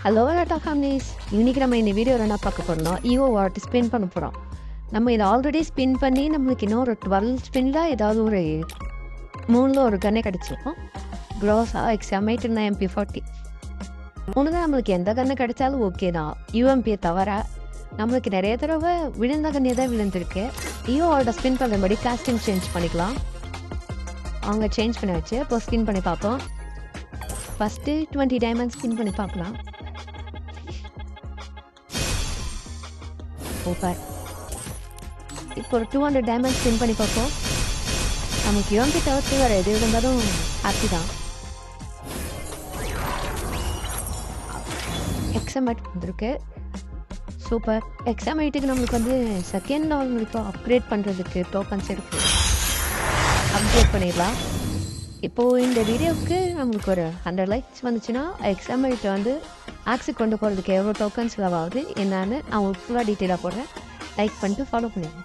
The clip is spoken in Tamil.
ஹலோ டாட்டா ஃபேமிலிஸ், இன்றைக்கி நம்ம இந்த வீடியோவில் என்ன பார்க்க போகிறோம்னா ஈவோ வாலெட் ஸ்பின் பண்ண போகிறோம். நம்ம இதை ஆல்ரெடி ஸ்பின் பண்ணி நம்மளுக்கு இன்னும் ஒரு 12 ஸ்பின்னில் ஏதாவது ஒரு 3ல் ஒரு கன்னை கிடச்சிருக்கும். க்ரோஸா XM8 MP40 3 தான். நம்மளுக்கு எந்த கன்று கிடைச்சாலும் ஓகே தான். யூஎம்பியை தவிர நம்மளுக்கு நிறைய தடவை விழுந்த கண்ணே தான் விழுந்திருக்கு. ஈவோவோட ஸ்பின் பண்ணுறபடி காஸ்டிங் சேஞ்ச் பண்ணிக்கலாம். அவங்க சேஞ்ச் பண்ணி வச்சு இப்போ ஸ்பின் பண்ணி பார்ப்போம். ஃபஸ்ட்டு 20 டைமண்ட் ஸ்பின் பண்ணி பார்க்கலாம். சூப்பர். இப்போ ஒரு 200 டைமண்ட் ஸ்பின் பண்ணி பார்ப்போம். நமக்கு யூஎம்பி தவிர்த்து வேறு எது இருந்தாலும் ஹாப்பி தான். XM8 வந்துருக்கு. சூப்பர். XM8க்கு நம்மளுக்கு வந்து செகண்ட் லெவல் வரைக்கும் அப்கிரேட் பண்ணுறதுக்கு டோக்கன்ஸ் இருக்குது. அப்கிரேட் பண்ணிடலாம். இப்போது இந்த வீடியோவுக்கு நம்மளுக்கு ஒரு 100 லைக்ஸ் வந்துச்சுன்னா XM8 வந்து ஆக்ஸுக்கு கொண்டு போகிறதுக்கு எவ்வளோ டோக்கன்ஸ் செலவாகுது என்னன்னு நான் உங்களுக்கு ஃபுல்லாக டீட்டெயிலாக போடுறேன். லைக் பண்ணிட்டு ஃபாலோ பண்ணிடுங்க.